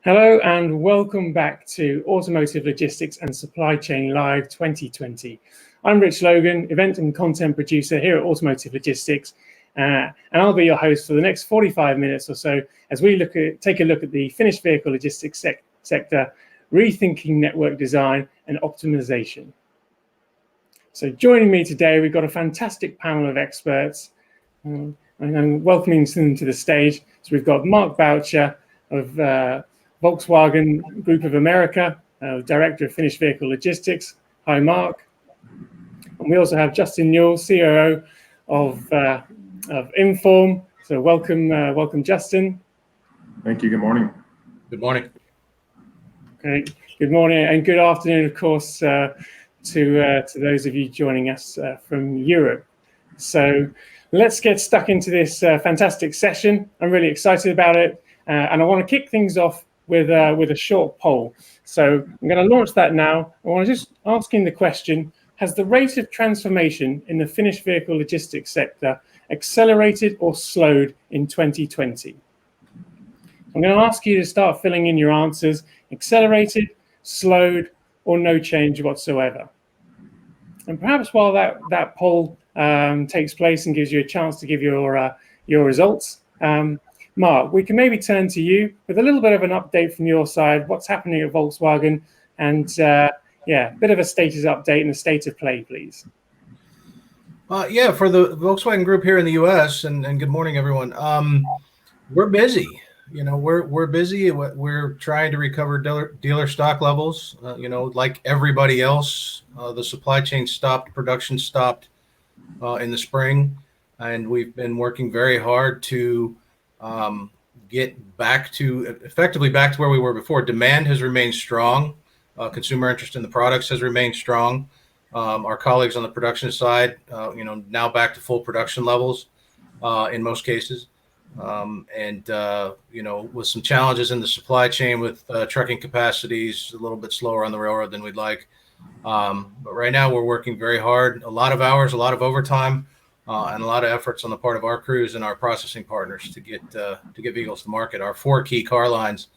Hello and welcome back to Automotive Logistics and Supply Chain Live 2020. I'm Richard Logan, event and content producer here at Automotive Logistics, and I'll be your host for the next 45 minutes or so as we take a look at the finished vehicle logistics sector, rethinking network design and optimization. So joining me today, we've got a fantastic panel of experts, and I'm welcoming them to the stage. So we've got Mark Boucher of Volkswagen Group of America, Director of Finished Vehicle Logistics. Hi, Mark. And we also have Justin Newell, COO of Inform. So welcome, Justin. Thank you. Good morning. Good morning. Great. Good morning and good afternoon, of course, to those of you joining us from Europe. So let's get stuck into this fantastic session. I'm really excited about it, and I want to kick things off with a short poll. So I'm going to launch that now. I want to just asking the question: has the rate of transformation in the finished vehicle logistics sector accelerated or slowed in 2020? I'm going to ask you to start filling in your answers: accelerated, slowed, or no change whatsoever. And perhaps while that poll takes place and gives you a chance to give your results, Mark, we can maybe turn to you with a little bit of an update from your side. What's happening at Volkswagen, and a bit of a status update and the state of play, please. For the Volkswagen Group here in the U.S. and good morning, everyone. We're busy. We're busy. We're trying to recover dealer stock levels. Like everybody else, the supply chain stopped, production stopped in the spring, and we've been working very hard to get effectively back to where we were before. Demand has remained strong. Consumer interest in the products has remained strong. Our colleagues on the production side, now back to full production levels in most cases. With some challenges in the supply chain with trucking capacities, a little bit slower on the railroad than we'd like. But right now we're working very hard, a lot of hours, a lot of overtime, and a lot of efforts on the part of our crews and our processing partners to get vehicles to market. Our 4 key car lines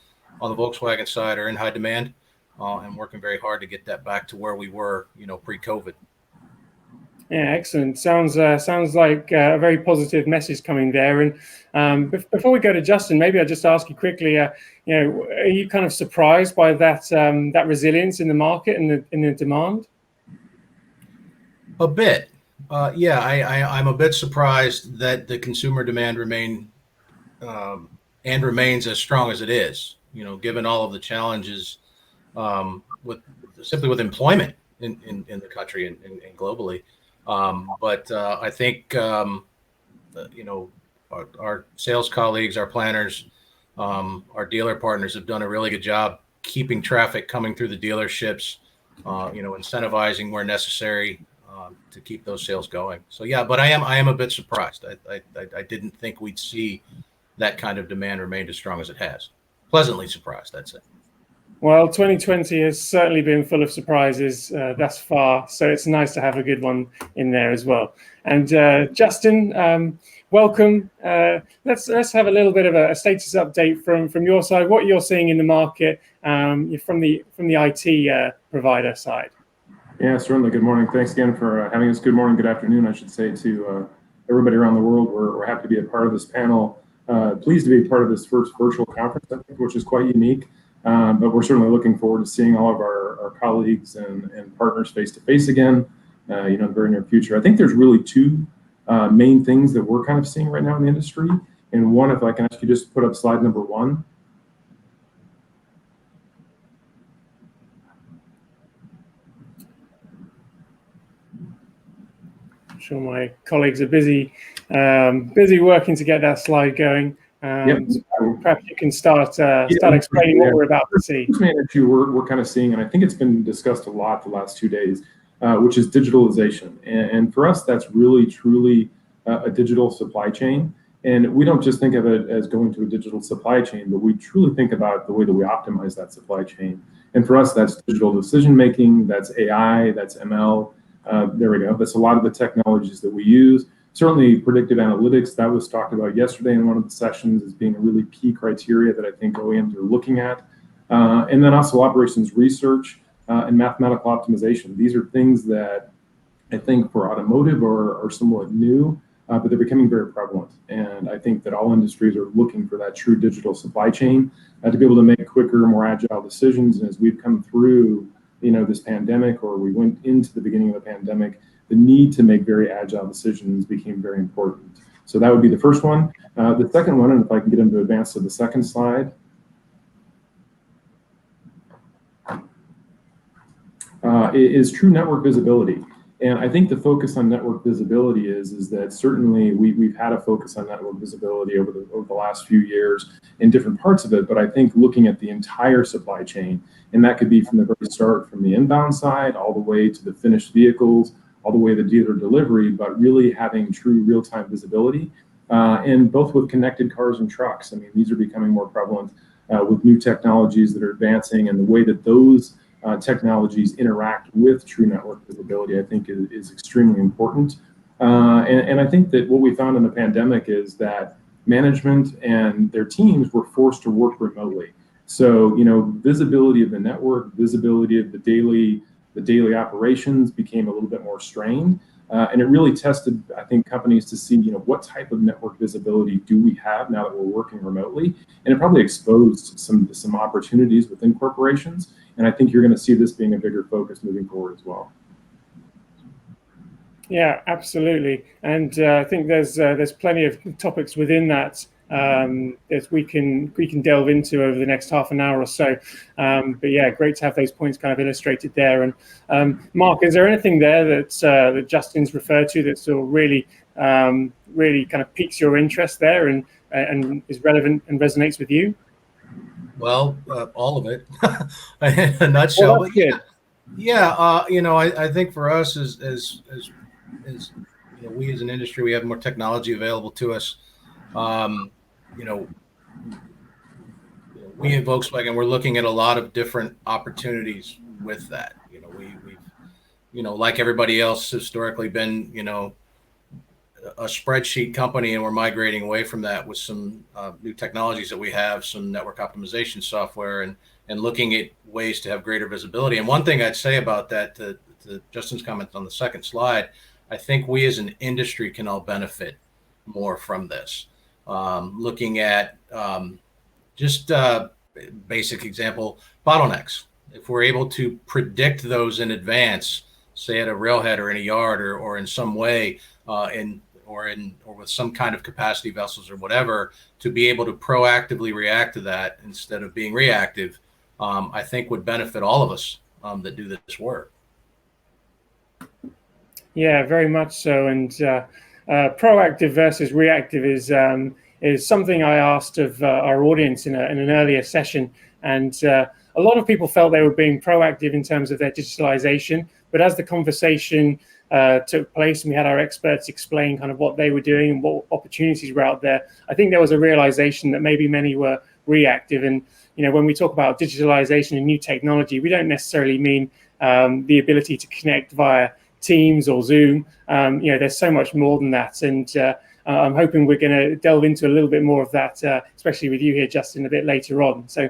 on the Volkswagen side are in high demand, and working very hard to get that back to where we were, pre-COVID. Yeah, excellent. Sounds like a very positive message coming there. And before we go to Justin, maybe I'll just ask you quickly. Are you kind of surprised by that resilience in the market and in the demand? A bit. I'm a bit surprised that the consumer demand remains as strong as it is. Given all of the challenges with employment in the country and globally. But I think our sales colleagues, our planners, our dealer partners have done a really good job keeping traffic coming through the dealerships. Incentivizing where necessary to keep those sales going. So but I am a bit surprised. I didn't think we'd see that kind of demand remain as strong as it has. Pleasantly surprised, I'd say. Well, 2020 has certainly been full of surprises thus far, so it's nice to have a good one in there as well. And Justin, welcome. Let's have a little bit of a status update from your side. What you're seeing in the market from the IT provider side. Yeah, certainly. Good morning. Thanks again for having us. Good morning, good afternoon, I should say, to everybody around the world. We're happy to be a part of this panel. Pleased to be a part of this first virtual conference, I think, which is quite unique. But we're certainly looking forward to seeing all of our colleagues and partners face to face again, in the very near future. I think there's really 2 main things that we're kind of seeing right now in the industry. And one, if I can ask you just to put up slide number 1. I'm sure my colleagues are busy working to get that slide going. Yep. So perhaps you can start explaining what we're about to see. The main issue we're kind of seeing, and I think it's been discussed a lot the last 2 days, which is digitalization. And for us, that's really, truly a digital supply chain. And we don't just think of it as going to a digital supply chain, but we truly think about the way that we optimize that supply chain. And for us, that's digital decision making, that's AI, that's ML. There we go. That's a lot of the technologies that we use. Certainly predictive analytics, that was talked about yesterday in one of the sessions as being a really key criteria that I think OEMs are looking at And then also operations research and mathematical optimization. These are things that I think for automotive are somewhat new, but they're becoming very prevalent. And I think that all industries are looking for that true digital supply chain to be able to make quicker, more agile decisions. And as we've come through, this pandemic, or we went into the beginning of the pandemic, the need to make very agile decisions became very important. So that would be the first one. The second one, and if I can get them to advance to the second slide, is true network visibility. And I think the focus on network visibility is that certainly we've had a focus on network visibility over the last few years in different parts of it, but I think looking at the entire supply chain, and that could be from the very start, from the inbound side, all the way to the finished vehicles, all the way to dealer delivery, but really having true real-time visibility, and both with connected cars and trucks. I mean, these are becoming more prevalent with new technologies that are advancing, and the way that those technologies interact with true network visibility, I think is extremely important. And I think that what we found in the pandemic is that management and their teams were forced to work remotely. So, visibility of the network, visibility of the daily operations became a little bit more strained. And it really tested, I think, companies to see, what type of network visibility do we have now that we're working remotely? And it probably exposed some opportunities within corporations. And I think you're going to see this being a bigger focus moving forward as well. Yeah, absolutely. And I think there's plenty of topics within that that we can delve into over the next half an hour or so. But yeah, great to have those points kind of illustrated there. And Mark, is there anything there that Justin's referred to that sort of really kind of piques your interest there and is relevant and resonates with you? Well, all of it in a nutshell. Well, I think for us as we as an industry, we have more technology available to us. We at Volkswagen, we're looking at a lot of different opportunities with that. We've like everybody else, historically been, a spreadsheet company, and we're migrating away from that with some new technologies that we have, some network optimization software, and looking at ways to have greater visibility. And one thing I'd say about that, to Justin's comment on the second slide, I think we as an industry can all benefit more from this. Looking at just basic example, bottlenecks. If we're able to predict those in advance, say at a railhead or in a yard or in some way, or with some kind of capacity vessels or whatever, to be able to proactively react to that instead of being reactive, I think would benefit all of us that do this work. Yeah, very much so. And proactive versus reactive is something I asked of our audience in an earlier session. And a lot of people felt they were being proactive in terms of their digitalization. But as the conversation took place and we had our experts explain kind of what they were doing and what opportunities were out there, I think there was a realization that maybe many were reactive. And, when we talk about digitalization and new technology, we don't necessarily mean the ability to connect via Teams or Zoom. There's so much more than that. And I'm hoping we're going to delve into a little bit more of that, especially with you here, Justin, a bit later on. So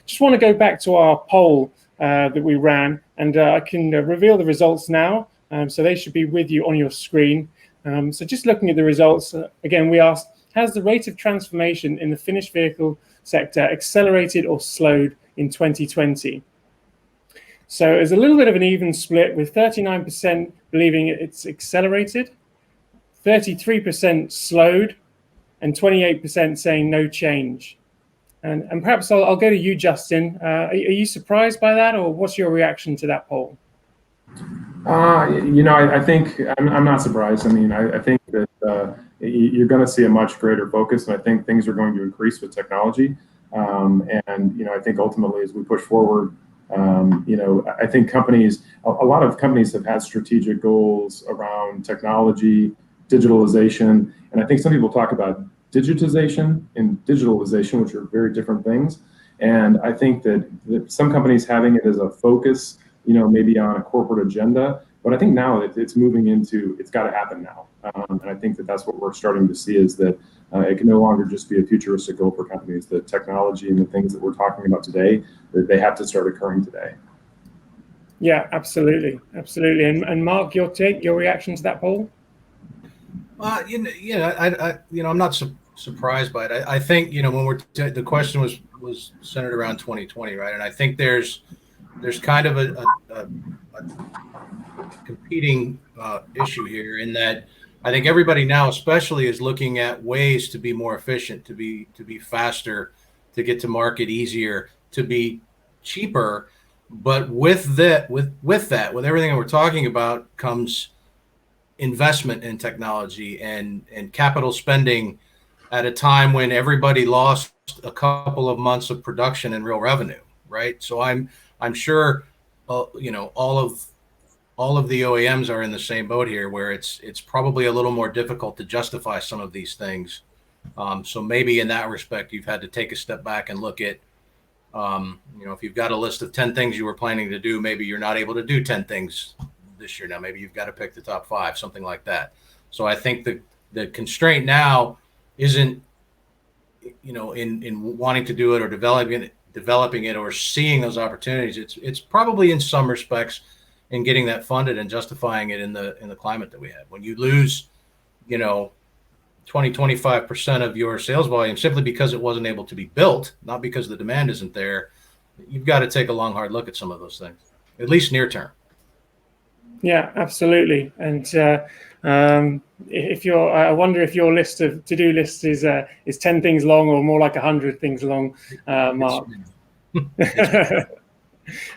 just want to go back to our poll that we ran, and I can reveal the results now. So they should be with you on your screen. So just looking at the results, again, we asked, has the rate of transformation in the finished vehicle sector accelerated or slowed in 2020? So there's a little bit of an even split, with 39% believing it's accelerated, 33% slowed, and 28% saying no change. And perhaps I'll go to you, Justin. Are you surprised by that, or what's your reaction to that poll? I think I'm not surprised. I mean, I think that you're going to see a much greater focus, and I think things are going to increase with technology. I think ultimately, as we push forward, I think a lot of companies have had strategic goals around technology, digitalization, and I think some people talk about digitization and digitalization, which are very different things. And I think that some companies having it as a focus, maybe on a corporate agenda, But I think now it's moving into, it's got to happen now. And I think that's what we're starting to see, is that it can no longer just be a futuristic goal for companies. The technology and the things that we're talking about today, that they have to start occurring today. Yeah, absolutely. And Mark, your reaction to that poll? I'm not surprised by it. I think, when the question was centered around 2020, right? And I think there's kind of a competing issue here, in that I think everybody now, especially, is looking at ways to be more efficient, to be faster, to get to market easier, to be cheaper. But with everything that we're talking about comes investment in technology and capital spending at a time when everybody lost a couple of months of production and real revenue, right? So I'm sure, all of the OEMs are in the same boat here, where it's probably a little more difficult to justify some of these things. So maybe in that respect, you've had to take a step back and look at, if you've got a list of 10 things you were planning to do, maybe you're not able to do 10 things this year. Now, maybe you've got to pick the top 5, something like that. So I think the constraint now isn't, in wanting to do it or developing it or seeing those opportunities. It's probably in some respects in getting that funded and justifying it in the climate that we have. When you lose, 20-25% of your sales volume simply because it wasn't able to be built, not because the demand isn't there, you've got to take a long, hard look at some of those things, at least near term. Yeah, absolutely. And I wonder if your to-do list is 10 things long or more like 100 things long, Mark.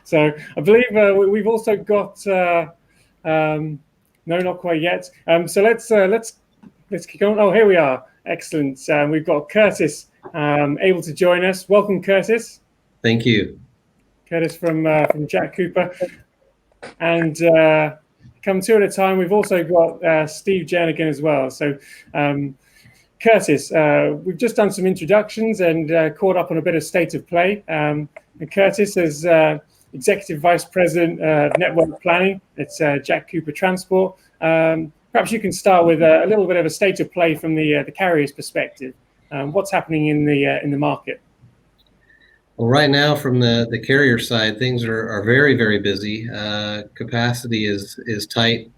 So I believe we've also got no, not quite yet. So let's keep going. Oh, here we are. Excellent. We've got Curtis able to join us. Welcome, Curtis. Thank you. Curtis from Jack Cooper. And come two at a time. We've also got Steve Jernigan as well. So Curtis, we've just done some introductions and caught up on a bit of state of play. And Curtis is Executive Vice President of Network Planning at Jack Cooper Transport. Perhaps you can start with a little bit of a state of play from the carrier's perspective. What's happening in the market? Well, right now, from the carrier side, things are very, very busy. Capacity is tight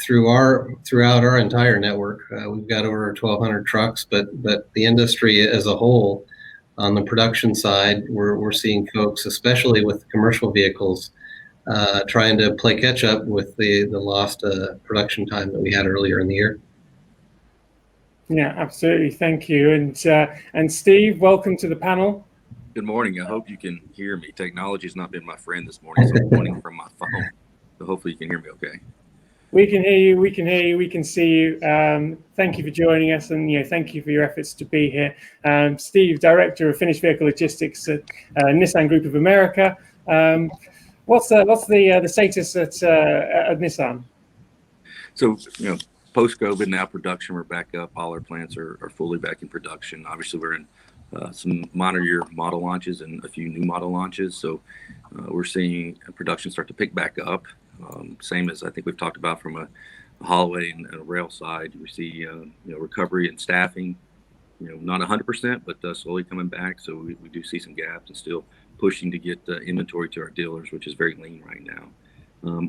throughout our entire network. We've got over 1,200 trucks, but the industry as a whole, on the production side, we're seeing folks, especially with commercial vehicles, trying to play catch up with the lost production time that we had earlier in the year. Yeah, absolutely. Thank you. And Steve, welcome to the panel. Good morning. I hope you can hear me. Technology's not been my friend this morning, so I'm pointing from my phone. So hopefully you can hear me okay. We can hear you. We can see you. Thank you for joining us, and thank you for your efforts to be here. Steve, Director of Finished Vehicle Logistics at Nissan Group of America. What's the status at Nissan? So, post-COVID, now production, we're back up. All our plants are fully back in production. Obviously, we're in some minor year model launches and a few new model launches. So we're seeing production start to pick back up. Same as I think we've talked about from a hallway and a rail side. We see recovery in staffing, not 100%, but slowly coming back. So we do see some gaps and still pushing to get inventory to our dealers, which is very lean right now.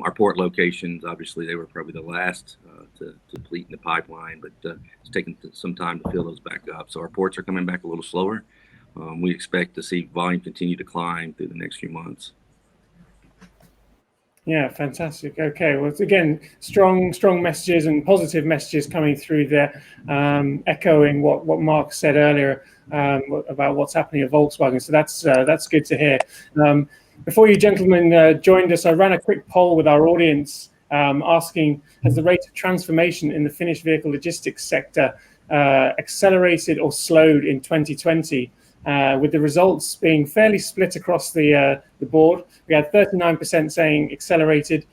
Our port locations, obviously, they were probably the last to deplete in the pipeline, but it's taken some time to fill those back up. So our ports are coming back a little slower. We expect to see volume continue to climb through the next few months. Yeah, fantastic. Okay, well, again, strong messages and positive messages coming through there, echoing what Mark said earlier about what's happening at Volkswagen. So that's good to hear. Before you gentlemen joined us, I ran a quick poll with our audience asking, has the rate of transformation in the finished vehicle logistics sector accelerated or slowed in 2020? With the results being fairly split across the board. We had 39% saying accelerated,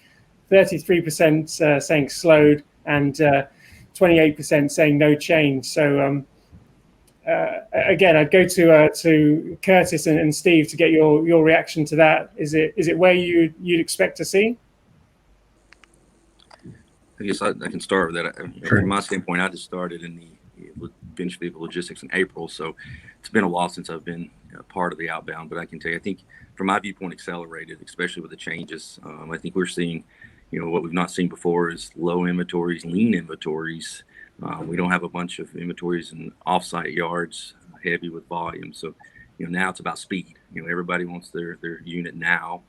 33% saying slowed, and 28% saying no change. So again, I'd go to Curtis and Steve to get your reaction to that. Is it where you'd expect to see? I guess I can start with that. Sure. From my standpoint, I just started in the finished vehicle logistics in April, so it's been a while since I've been part of the outbound. But I can tell you, I think from my viewpoint, accelerated, especially with the changes. I think we're seeing, what we've not seen before is low inventories, lean inventories. We don't have a bunch of inventories in offsite yards, heavy with volume. So, now it's about speed. Everybody wants their unit now.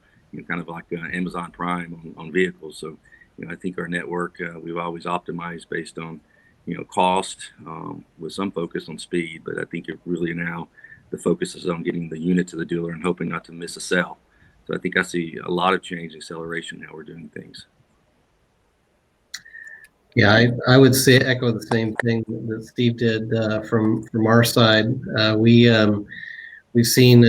Kind of like Amazon Prime on vehicles. So, I think our network, we've always optimized based on, cost, with some focus on speed. But I think it really now the focus is on getting the unit to the dealer and hoping not to miss a sell. So I think I see a lot of change, acceleration how we're doing things. Yeah, I would say echo the same thing that Steve did from our side. We've seen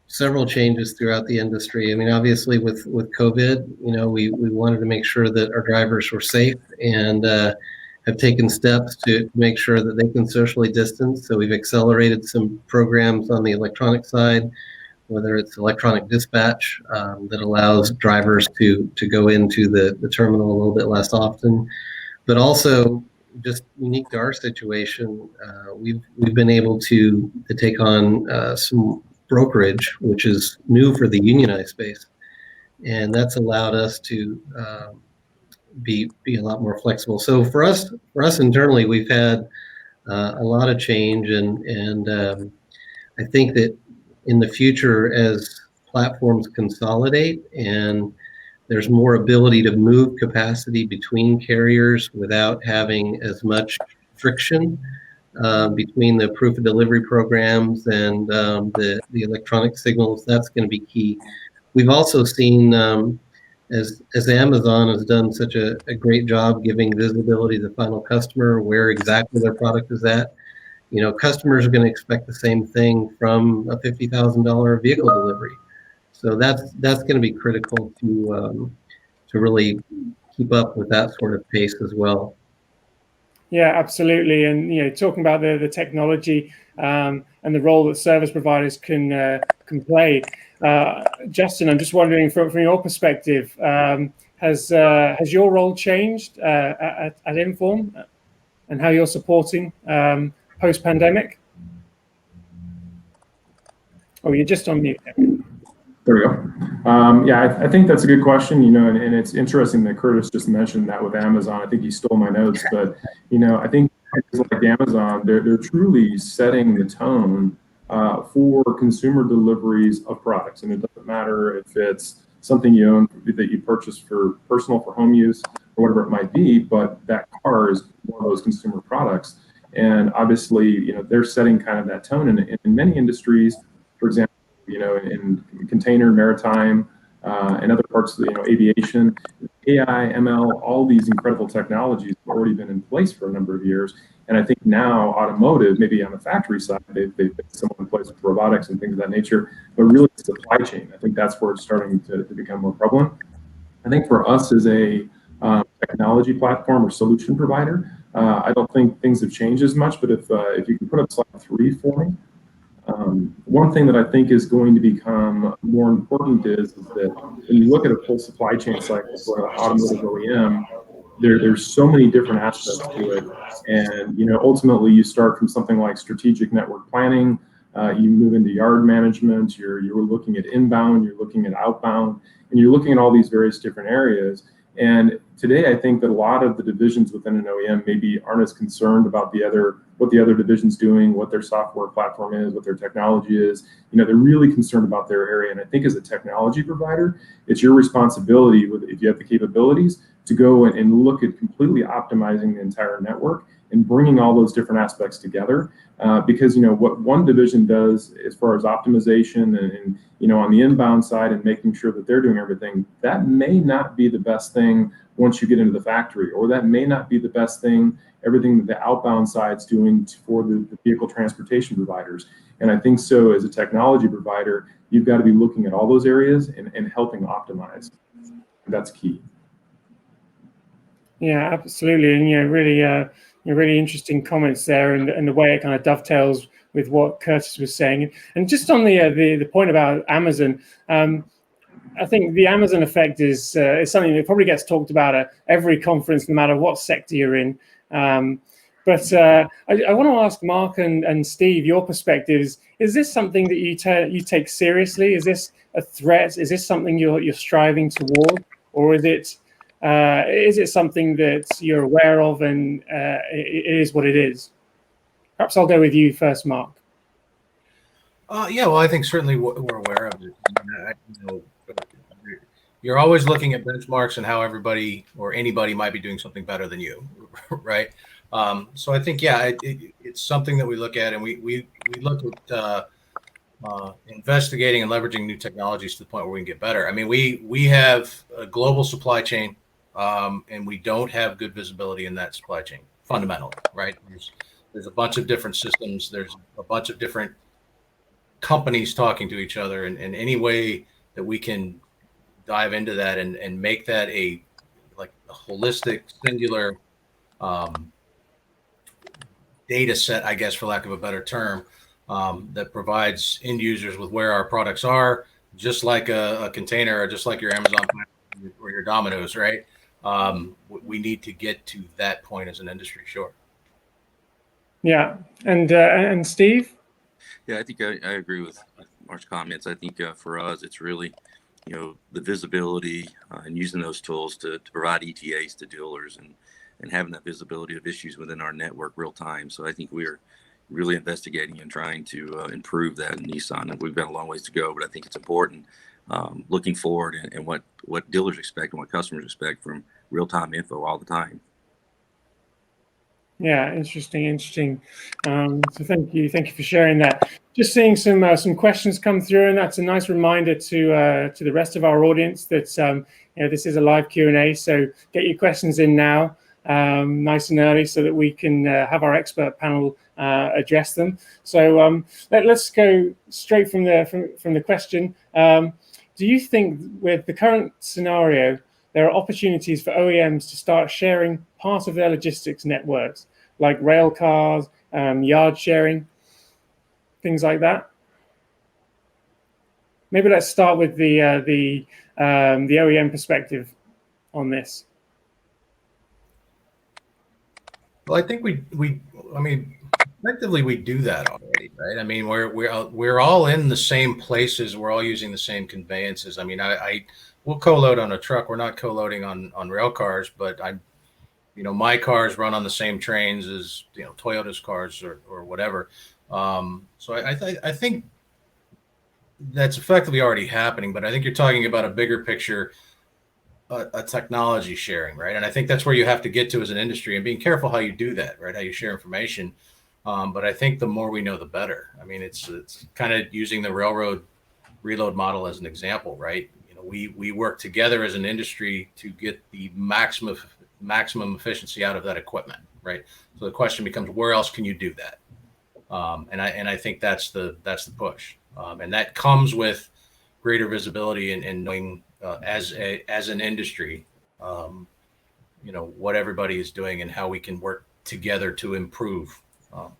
several changes throughout the industry. I mean, obviously with COVID, we wanted to make sure that our drivers were safe and have taken steps to make sure that they can socially distance. So we've accelerated some programs on the electronic side, whether it's electronic dispatch that allows drivers to go into the terminal a little bit less often, but also just unique to our situation, we've been able to take on some brokerage, which is new for the unionized space, and that's allowed us to be a lot more flexible. So for us internally, we've had a lot of change, and I think that in the future, as platforms consolidate and there's more ability to move capacity between carriers without having as much friction between the proof of delivery programs and the electronic signals, that's going to be key. We've also seen, as Amazon has done such a great job giving visibility to the final customer where exactly their product is at, customers are going to expect the same thing from a $50,000 vehicle delivery. So that's going to be critical to really keep up with that sort of pace as well. Yeah, absolutely. And talking about the technology and the role that service providers can play. Justin, I'm just wondering from your perspective, has your role changed at Inform and how you're supporting post-pandemic? Oh, you're just on mute. There we go. Yeah, I think that's a good question, and it's interesting that Curtis just mentioned that with Amazon. I think he stole my notes, but, I think like Amazon, they're truly setting the tone for consumer deliveries of products. And it doesn't matter if it's something you own that you purchase for personal, for home use, or whatever it might be, but that car is one of those consumer products. And obviously, they're setting kind of that tone in many industries, for example, in container, maritime, and other parts of aviation, AI, ML, all these incredible technologies have already been in place for a number of years. And I think now automotive, maybe on the factory side, they've been somewhat in place with robotics and things of that nature, but really supply chain, I think that's where it's starting to become more prevalent. I think for us as a technology platform or solution provider, I don't think things have changed as much, but if you can put up slide 3 for me. One thing that I think is going to become more important is that when you look at a full supply chain cycle for an automotive OEM, there's so many different aspects to it. And, ultimately you start from something like strategic network planning, you move into yard management, you're looking at inbound, you're looking at outbound, and you're looking at all these various different areas. And today, I think that a lot of the divisions within an OEM maybe aren't as concerned about what the other division's doing, what their software platform is, what their technology is. They're really concerned about their area. And I think as a technology provider, it's your responsibility, if you have the capabilities, to go and look at completely optimizing the entire network and bringing all those different aspects together. Because what one division does as far as optimization and on the inbound side and making sure that they're doing everything, that may not be the best thing once you get into the factory, or that may not be the best thing, everything that the outbound side's doing for the vehicle transportation providers. And I think so as a technology provider, you've got to be looking at all those areas and helping optimize. That's key. Yeah, absolutely. And really interesting comments there, and the way it kind of dovetails with what Curtis was saying. And just on the point about Amazon, I think the Amazon effect is something that probably gets talked about at every conference, no matter what sector you're in. But I want to ask Mark and Steve your perspectives. Is this something that you take seriously? Is this a threat? Is this something you're striving toward, or is it something that you're aware of and it is what it is? Perhaps I'll go with you first, Mark. Yeah, well, I think certainly we're aware of it. You're always looking at benchmarks and how everybody or anybody might be doing something better than you, right? So I think, yeah, it's something that we look at, and we look at investigating and leveraging new technologies to the point where we can get better. I mean, we have a global supply chain, and we don't have good visibility in that supply chain fundamentally, right? There's a bunch of different systems. There's a bunch of different companies talking to each other, and any way that we can dive into that and make that a holistic, singular data set, I guess, for lack of a better term, that provides end users with where our products are, just like a container or just like your Amazon or your Domino's, right? We need to get to that point as an industry, sure. Yeah, and Steve? Yeah, I think I agree with Mark's comments. I think for us, it's really, the visibility and using those tools to provide ETAs to dealers and having that visibility of issues within our network real time. So I think we're really investigating and trying to improve that in Nissan. And we've got a long ways to go, but I think it's important looking forward and what dealers expect and what customers expect from real-time info all the time. Yeah, interesting. So thank you for sharing that. Just seeing some questions come through, and that's a nice reminder to the rest of our audience that this is a live Q&A. So get your questions in now, nice and early, so that we can have our expert panel address them. So let's go straight from the question. Do you think with the current scenario, there are opportunities for OEMs to start sharing part of their logistics networks, like rail cars, yard sharing, things like that? Maybe let's start with the OEM perspective on this. Well, I think effectively we do that already, right? I mean, we're all in the same places. We're all using the same conveyances. I mean, we'll co-load on a truck. We're not co-loading on rail cars, but my cars run on the same trains as Toyota's cars or whatever. So I think that's effectively already happening. But I think you're talking about a bigger picture, a technology sharing, right? And I think that's where you have to get to as an industry, and being careful how you do that, right? How you share information. But I think the more we know, the better. I mean, it's kind of using the railroad reload model as an example, right? We work together as an industry to get the maximum efficiency out of that equipment, right? So the question becomes, where else can you do that? And I think that's the push, and that comes with greater visibility and knowing as an industry, what everybody is doing and how we can work together to improve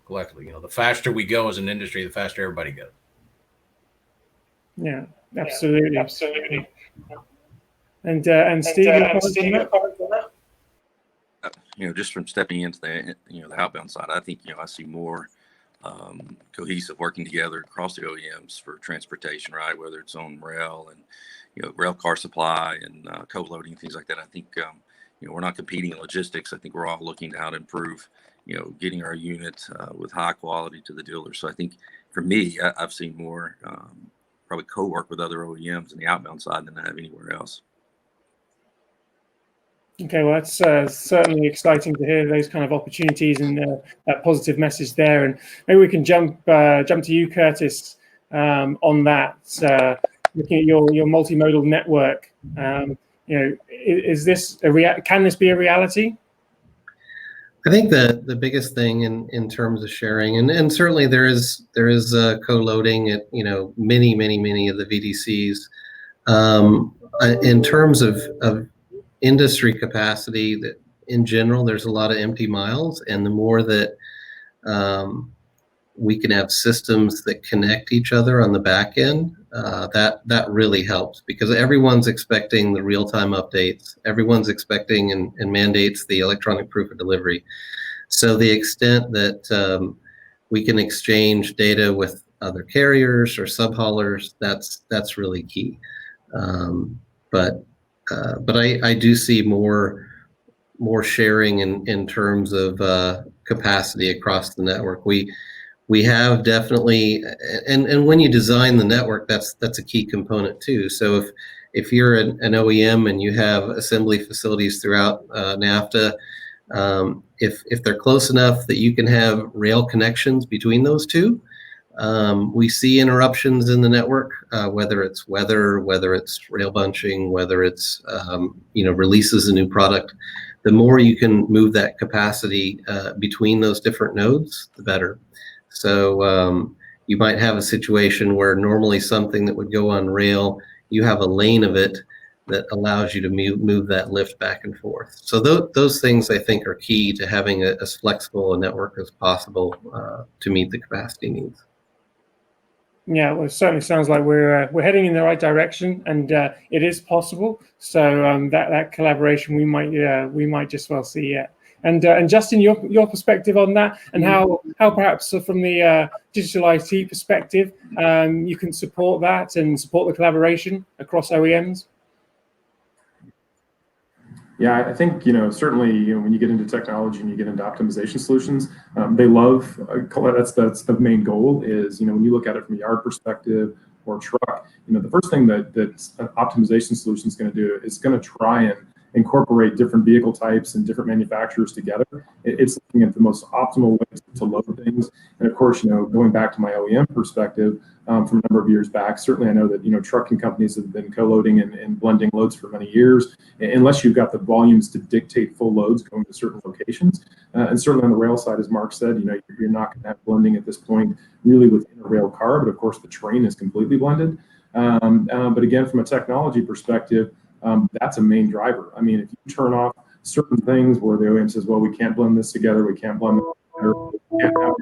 collectively. The faster we go as an industry, the faster everybody goes. Yeah, absolutely. And Steve, just from stepping into the outbound side, I think I see more cohesive working together across the OEMs for transportation, right? Whether it's on rail and rail car supply and co-loading, things like that. I think we're not competing in logistics. I think we're all looking to how to improve getting our unit with high quality to the dealer. So I think for me, I've seen more probably co-work with other OEMs in the outbound side than I have anywhere else. Okay, well, that's certainly exciting to hear those kind of opportunities and that positive message there. And maybe we can jump to you, Curtis, on that. Looking at your multimodal network, is this can this be a reality? I think the biggest thing in terms of sharing, and certainly there is co-loading at many of the VDCs. In terms of industry capacity, that in general there's a lot of empty miles, and the more that we can have systems that connect each other on the back end. That really helps, because everyone's expecting the real-time updates. Everyone's expecting and mandates the electronic proof of delivery. So the extent that we can exchange data with other carriers or subhaulers, that's really key. But I do see more sharing in terms of capacity across the network. We have definitely, and when you design the network, that's a key component too. So if you're an OEM and you have assembly facilities throughout NAFTA, if they're close enough that you can have rail connections between those two, we see interruptions in the network, whether it's weather, whether it's rail bunching, whether it's releases a new product. The more you can move that capacity between those different nodes, the better. So you might have a situation where normally something that would go on rail, you have a lane of it that allows you to move that lift back and forth. So those things, I think, are key to having as flexible a network as possible to meet the capacity needs. Yeah, well, it certainly sounds like we're heading in the right direction, and it is possible. So that collaboration we might just well see yet. And Justin, your perspective on that, and how perhaps from the digital IT perspective, you can support that and support the collaboration across OEMs. Yeah, I think, certainly, when you get into technology and you get into optimization solutions, they love, that's the main goal is, when you look at it from a yard perspective or truck, the first thing that an optimization solution is going to do is going to try and incorporate different vehicle types and different manufacturers together. It's looking at the most optimal ways to load things. And of course, going back to my OEM perspective, from a number of years back, certainly I know that, trucking companies have been co-loading and blending loads for many years, unless you've got the volumes to dictate full loads going to certain locations. And certainly on the rail side, as Mark said, you're not going to have blending at this point really within a rail car, but of course the train is completely blended. But again, from a technology perspective, that's a main driver. I mean, if you turn off certain things where the OEM says, well, we can't blend this together, we can't blend this together, we can't have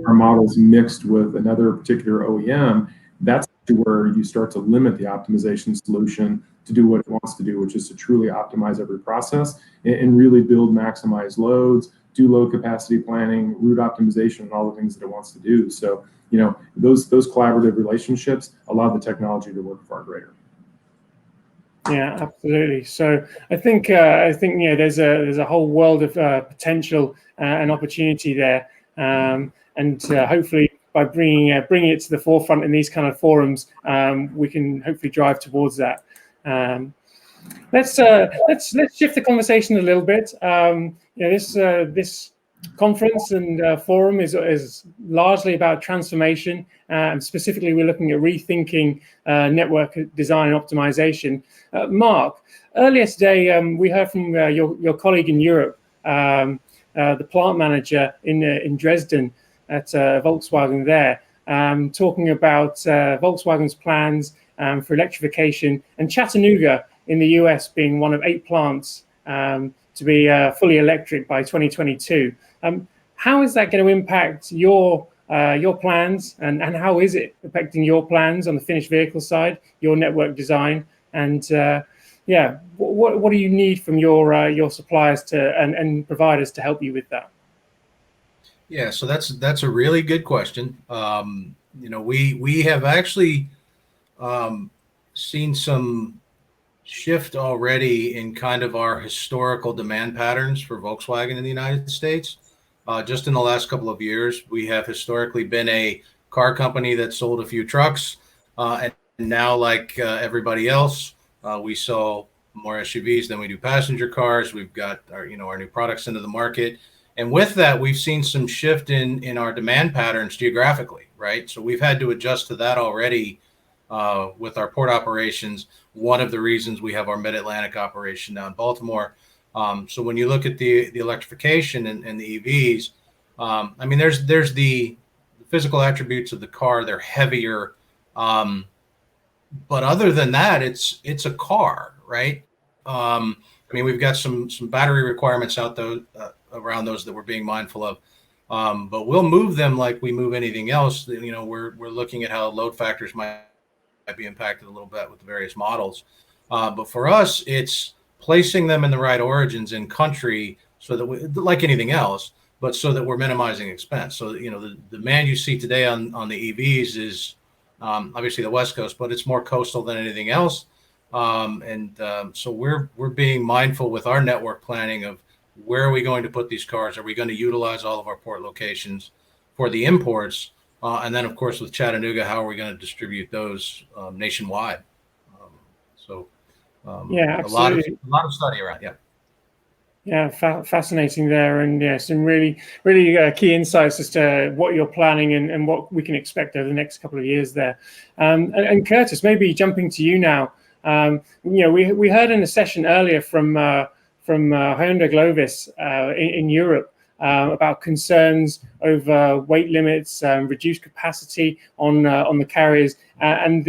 our models mixed with another particular OEM, that's where you start to limit the optimization solution to do what it wants to do, which is to truly optimize every process and really build maximized loads, do load capacity planning, route optimization, and all the things that it wants to do. So, those collaborative relationships allow the technology to work far greater. Yeah, absolutely. So I think there's a whole world of potential and opportunity there, and hopefully by bringing it to the forefront in these kind of forums, we can hopefully drive towards that. Let's shift the conversation a little bit. This conference and forum is largely about transformation, and specifically we're looking at rethinking network design and optimization. Mark, earlier today we heard from your colleague in Europe, the plant manager in Dresden at Volkswagen there, talking about Volkswagen's plans for electrification, and Chattanooga in the US being one of 8 plants to be fully electric by 2022. How is that going to impact your plans, and how is it affecting your plans on the finished vehicle side, your network design, and what do you need from your suppliers and providers to help you with that? Yeah, so that's a really good question. We have actually seen some shift already in kind of our historical demand patterns for Volkswagen in the United States. Just in the last couple of years, we have historically been a car company that sold a few trucks, and now, like everybody else, we sell more SUVs than we do passenger cars. We've got our new products into the market, and with that, we've seen some shift in our demand patterns geographically, right? So we've had to adjust to that already with our port operations. One of the reasons we have our Mid-Atlantic operation down in Baltimore. So when you look at the electrification and the EVs, there's the physical attributes of the car. They're heavier, but other than that, it's a car, right? We've got some battery requirements out around those that we're being mindful of. But we'll move them like we move anything else. We're looking at how load factors might be impacted a little bit with the various models. But for us, it's placing them in the right origins in country so that we, like anything else, but so that we're minimizing expense. So, the demand you see today on the EVs is obviously the West Coast, but it's more coastal than anything else. So we're being mindful with our network planning of where are we going to put these cars? Are we going to utilize all of our port locations for the imports? And then, of course, with Chattanooga, how are we going to distribute those nationwide? Yeah, absolutely. A lot of study around. Yeah. Yeah, fascinating there, and some really key insights as to what you're planning and what we can expect over the next couple of years there. And Curtis, maybe jumping to you now. We heard in a session earlier from Hyundai Glovis in Europe about concerns over weight limits, reduced capacity on the carriers, and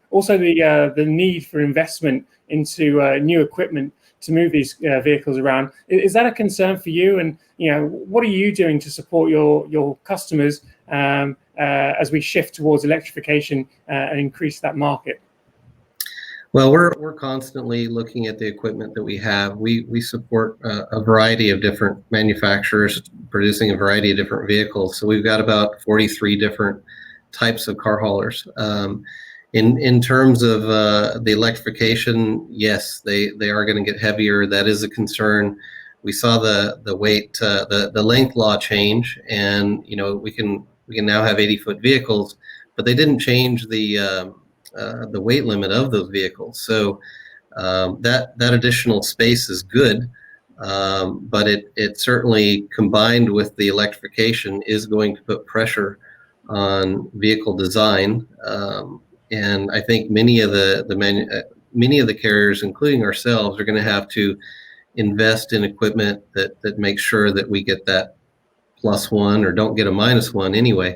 also the need for investment into new equipment to move these vehicles around. Is that a concern for you? And what are you doing to support your customers as we shift towards electrification and increase that market? Well, we're constantly looking at the equipment that we have. We support a variety of different manufacturers producing a variety of different vehicles. So we've got about 43 different types of car haulers. In terms of the electrification, yes, they are going to get heavier. That is a concern. We saw the weight, the length law change, and we can now have 80-foot vehicles, but they didn't change the weight limit of those vehicles. So that additional space is good, but it certainly, combined with the electrification, is going to put pressure on vehicle design. And I think many of the carriers, including ourselves, are going to have to invest in equipment that makes sure that we get that +1 or don't get a -1 anyway,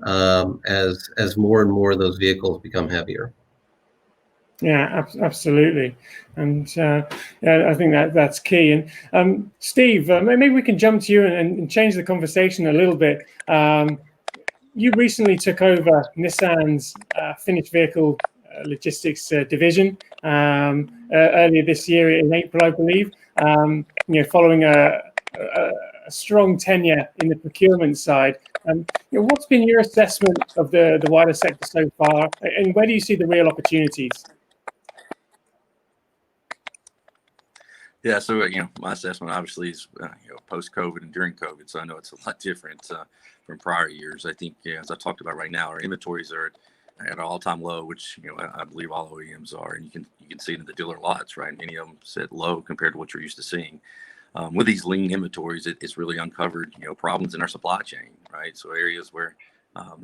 as more and more of those vehicles become heavier. Yeah, absolutely, and I think that's key. And Steve, maybe we can jump to you and change the conversation a little bit. You recently took over Nissan's finished vehicle logistics division earlier this year in April, I believe. Following a strong tenure in the procurement side. What's been your assessment of the wider sector so far, and where do you see the real opportunities? Yeah, so my assessment obviously is post-COVID and during COVID, so I know it's a lot different from prior years. I think as I talked about right now, our inventories are at an all-time low, which I believe all OEMs are, and you can see it in the dealer lots, right? Many of them sit low compared to what you're used to seeing. With these lean inventories, it's really uncovered problems in our supply chain, right? So areas where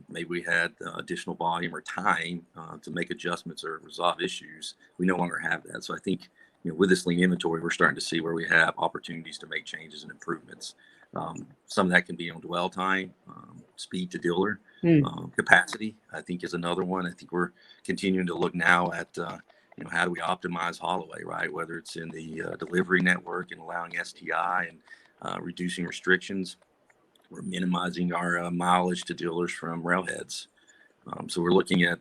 maybe we had additional volume or time to make adjustments or resolve issues, we no longer have that. So I think with this lean inventory, we're starting to see where we have opportunities to make changes and improvements. Some of that can be on dwell time, speed to dealer, capacity, I think is another one. I think we're continuing to look now at, how do we optimize haul-away, right? Whether it's in the delivery network and allowing STI and reducing restrictions, we're minimizing our mileage to dealers from railheads. So we're looking at,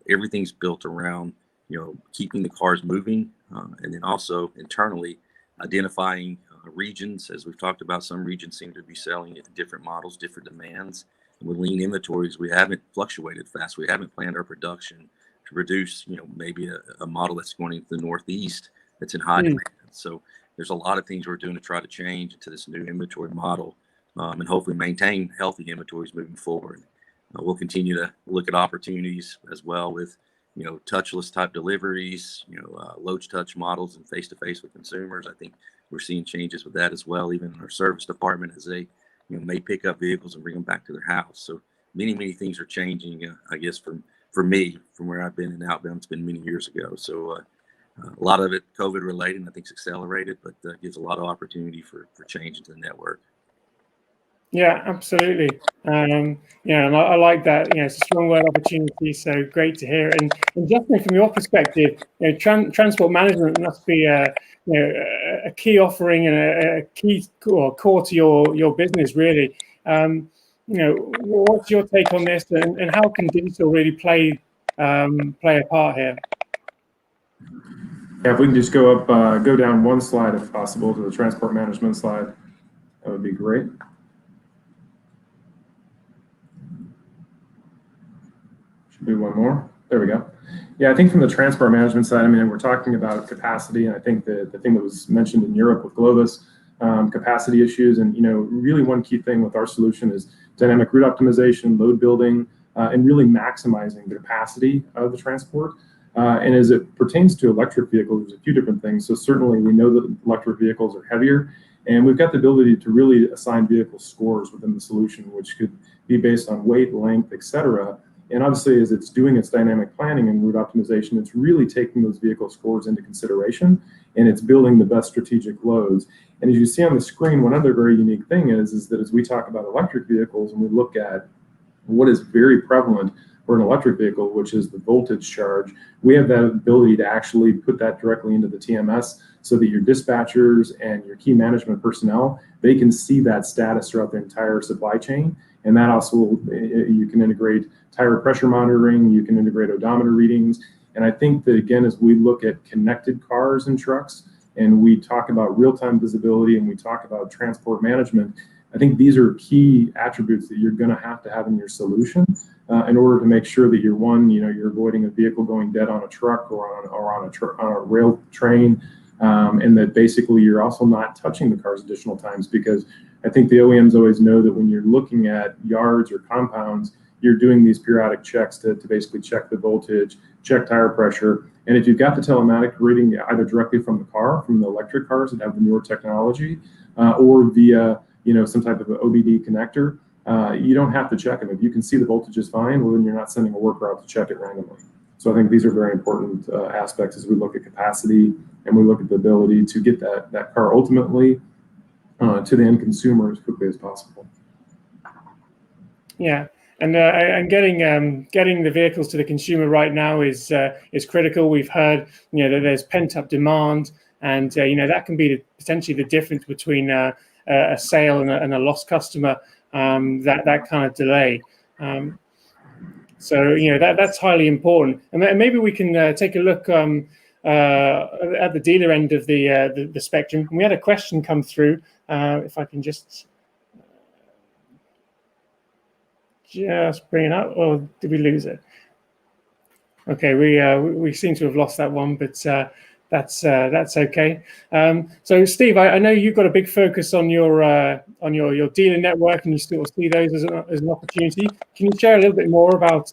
everything's built around, keeping the cars moving, and then also internally identifying regions. As we've talked about, some regions seem to be selling at different models, different demands. And with lean inventories, we haven't fluctuated fast. We haven't planned our production to produce, maybe a model that's going into the Northeast that's in high demand. So there's a lot of things we're doing to try to change into this new inventory model, and hopefully maintain healthy inventories moving forward. We'll continue to look at opportunities as well with touchless type deliveries, low touch models and face-to-face with consumers. I think we're seeing changes with that as well, even in our service department, as they may pick up vehicles and bring them back to their house. So many things are changing, I guess, for me, from where I've been in outbound. It's been many years ago. So a lot of it COVID related, and I think it's accelerated, but gives a lot of opportunity for change into the network. Yeah, absolutely. And I like that. It's a strong word, opportunity. So great to hear. And definitely from your perspective, transport management must be a key offering and a key core to your business, really. What's your take on this, and how can digital really play a part here? Yeah, if we can just go down one slide if possible to the transport management slide, that would be great. Should be one more. There we go. Yeah, I think from the transport management side, I mean, we're talking about capacity, and I think the thing that was mentioned in Europe with Globus, capacity issues, and really one key thing with our solution is dynamic route optimization, load building, and really maximizing the capacity of the transport. And as it pertains to electric vehicles, there's a few different things. So certainly we know that electric vehicles are heavier, and we've got the ability to really assign vehicle scores within the solution, which could be based on weight, length, etc. And obviously, as it's doing its dynamic planning and route optimization, it's really taking those vehicle scores into consideration, and it's building the best strategic loads. And as you see on the screen, one other very unique thing is that as we talk about electric vehicles and we look at what is very prevalent for an electric vehicle, which is the voltage charge, we have that ability to actually put that directly into the TMS so that your dispatchers and your key management personnel, they can see that status throughout the entire supply chain. And that also, you can integrate tire pressure monitoring, you can integrate odometer readings. And I think that, again, as we look at connected cars and trucks, and we talk about real-time visibility and we talk about transport management, I think these are key attributes that you're going to have in your solution in order to make sure that you're avoiding a vehicle going dead on a truck or on a rail train, and that basically you're also not touching the cars additional times, because I think the OEMs always know that when you're looking at yards or compounds, you're doing these periodic checks to basically check the voltage, check tire pressure. And if you've got the telematic reading either directly from the car, from the electric cars that have the newer technology, or via some type of an OBD connector, you don't have to check them. If you can see the voltage is fine, well, then you're not sending a worker out to check it randomly. So I think these are very important aspects as we look at capacity and we look at the ability to get that car ultimately to the end consumer as quickly as possible. Yeah, and getting the vehicles to the consumer right now is critical. We've heard that there's pent up demand, and that can be potentially the difference between a sale and a lost customer. That kind of delay. So that's highly important. And maybe we can take a look at the dealer end of the spectrum. And we had a question come through. If I can just bring it up, or did we lose it? Okay, we seem to have lost that one, but that's okay. So Steve, I know you've got a big focus on your dealer network, and you still see those as an opportunity. Can you share a little bit more about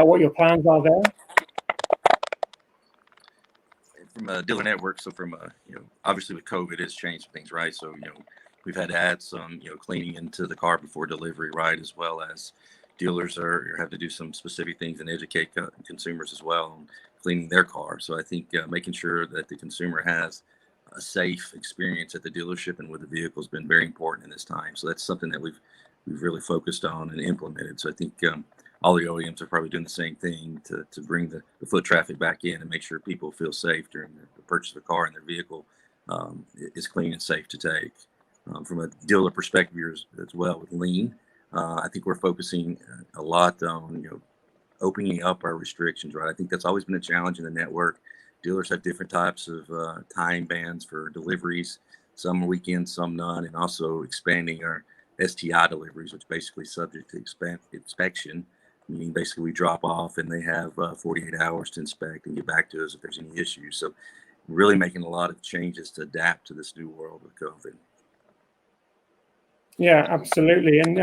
what your plans are there? From a dealer network, so from obviously with COVID, it's changed things, right? So we've had to add some cleaning into the car before delivery, right, as well as dealers have to do some specific things and educate consumers as well on cleaning their car. So I think making sure that the consumer has a safe experience at the dealership and with the vehicle has been very important in this time. So that's something that we've really focused on and implemented. So I think all the OEMs are probably doing the same thing to bring the foot traffic back in and make sure people feel safe during the purchase of a car and their vehicle is clean and safe to take. From a dealer perspective as well with lean, I think we're focusing a lot on opening up our restrictions, right? I think that's always been a challenge in the network. Dealers have different types of time bands for deliveries, some weekends, some none, and also expanding our STI deliveries, which basically subject to inspection, meaning basically we drop off and they have 48 hours to inspect and get back to us if there's any issues. So really making a lot of changes to adapt to this new world with COVID. Yeah, absolutely. And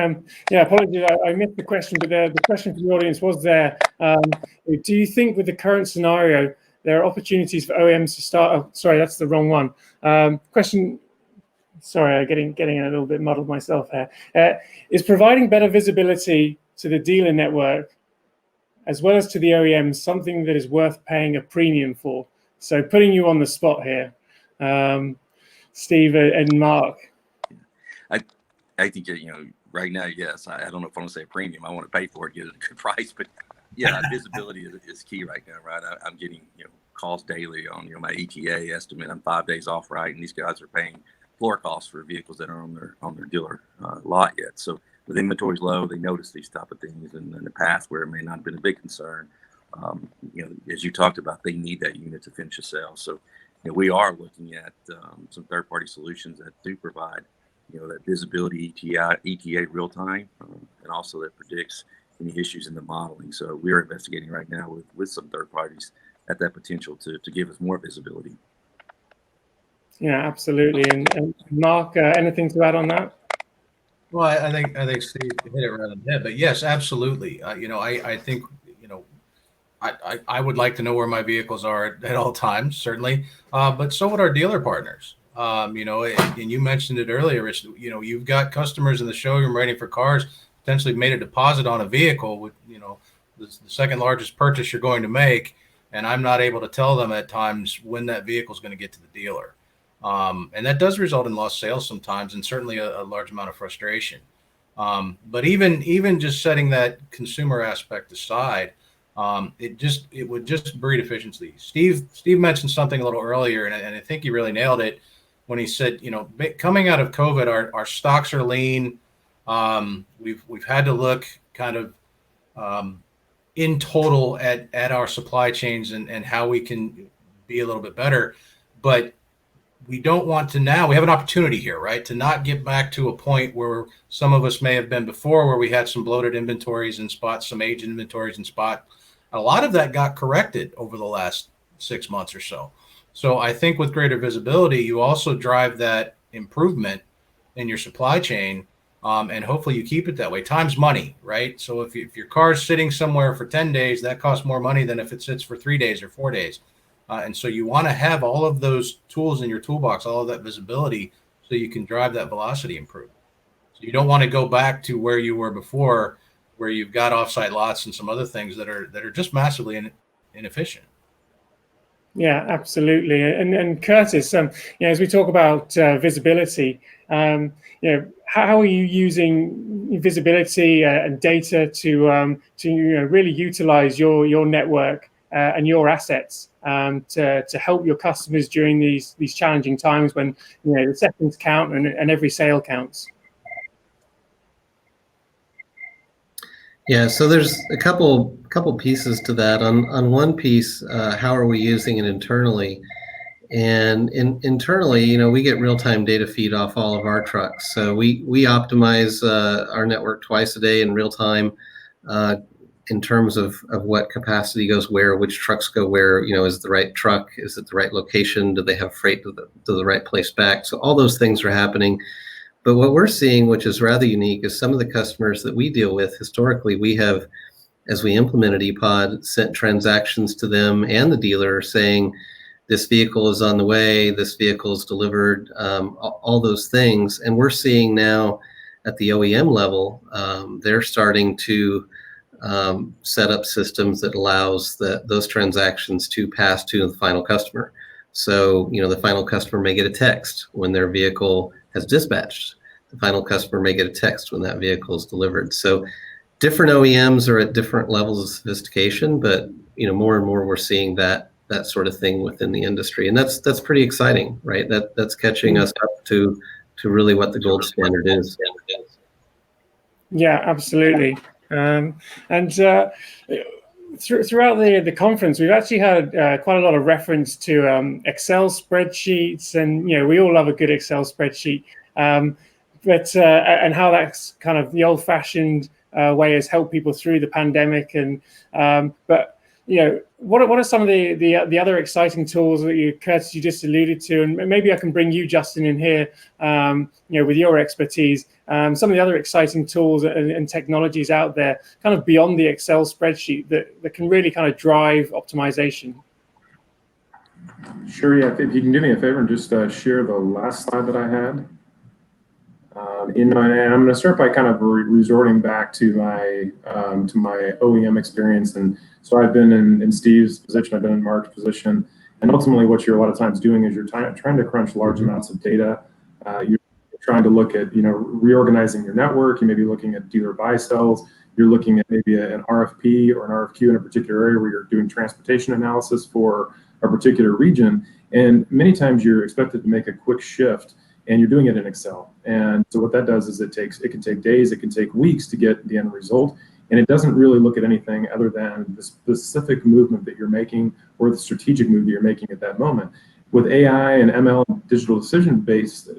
apologies, I missed the question, but the question from the audience was there. Do you think with the current scenario, there are opportunities for OEMs to start? Oh, sorry, that's the wrong one. Question. Sorry, I'm getting a little bit muddled myself here. Is providing better visibility to the dealer network, as well as to the OEMs, something that is worth paying a premium for? So putting you on the spot here, Steve and Mark. I think right now, yes. I don't know if I want to say a premium. I want to pay for it, get it at a good price. But yeah, visibility is key right now, right? I'm getting calls daily on my ETA estimate. I'm 5 days off, right? And these guys are paying floor costs for vehicles that are on their dealer lot yet. So with inventories low, they notice these type of things, and in the past where it may not have been a big concern, as you talked about, they need that unit to finish a sale. So we are looking at some third-party solutions that do provide that visibility, ETA real time, and also that predicts any issues in the modeling. So we are investigating right now with some third parties at that potential to give us more visibility. Yeah, absolutely. And Mark, anything to add on that? Well, I think Steve hit it right on the head. But yes, absolutely. I think I would like to know where my vehicles are at all times, certainly. But so would our dealer partners. And you mentioned it earlier, Rich. You've got customers in the showroom waiting for cars, potentially made a deposit on a vehicle with the second largest purchase you're going to make, and I'm not able to tell them at times when that vehicle is going to get to the dealer. And that does result in lost sales sometimes, and certainly a large amount of frustration. But even just setting that consumer aspect aside, it would just breed efficiency. Steve mentioned something a little earlier, and I think he really nailed it when he said, coming out of COVID, our stocks are lean. We've had to look kind of in total at our supply chains and how we can be a little bit better, but we don't want to now. We have an opportunity here, right, to not get back to a point where some of us may have been before, where we had some bloated inventories in spot, some aged inventories in spot. A lot of that got corrected over the last 6 months or so. So I think with greater visibility, you also drive that improvement in your supply chain, and hopefully you keep it that way. Time's money, right? So if your car's sitting somewhere for 10 days, that costs more money than if it sits for 3 days or 4 days. And so you want to have all of those tools in your toolbox, all of that visibility, so you can drive that velocity improvement. So you don't want to go back to where you were before, where you've got offsite lots and some other things that are just massively inefficient. Yeah, absolutely. And Curtis, as we talk about visibility, how are you using visibility and data to really utilize your network and your assets to help your customers during these challenging times when the seconds count and every sale counts? Yeah, so there's a couple pieces to that. On one piece, how are we using it internally? And internally, we get real-time data feed off all of our trucks. So we optimize our network twice a day in real time in terms of what capacity goes where, which trucks go where. Is it the right truck? Is it the right location? Do they have freight to the right place back? So all those things are happening. But what we're seeing, which is rather unique, is some of the customers that we deal with historically, we have, as we implemented ePod, sent transactions to them and the dealer saying, this vehicle is on the way, this vehicle is delivered, all those things. And we're seeing now at the OEM level, they're starting to set up systems that allows those transactions to pass to the final customer. So, the final customer may get a text when their vehicle has dispatched. The final customer may get a text when that vehicle is delivered. So different OEMs are at different levels of sophistication, but more and more we're seeing that sort of thing within the industry. And that's pretty exciting, right? That's catching us up to really what the gold standard is. Yeah, absolutely. Throughout the conference, we've actually had quite a lot of reference to Excel spreadsheets, and we all love a good Excel spreadsheet. But how that's kind of the old-fashioned way has helped people through the pandemic. And but what are some of the other exciting tools that Curtis, you just alluded to, and maybe I can bring you, Justin, in here, with your expertise. Some of the other exciting tools and technologies out there, kind of beyond the Excel spreadsheet, that can really kind of drive optimization. Sure, yeah. If you can do me a favor and just share the last slide that I had. And I'm going to start by kind of resorting back to my OEM experience. And so I've been in Steve's position, I've been in Mark's position, and ultimately what you're a lot of times doing is you're trying to crunch large amounts of data. You're trying to look at reorganizing your network. You may be looking at dealer buy sells. You're looking at maybe an RFP or an RFQ in a particular area where you're doing transportation analysis for a particular region. And many times you're expected to make a quick shift. and you're doing it in Excel. And so what that does is it can take days, it can take weeks to get the end result. And it doesn't really look at anything other than the specific movement that you're making or the strategic move that you're making at that moment. With AI and ML, digital decision-based,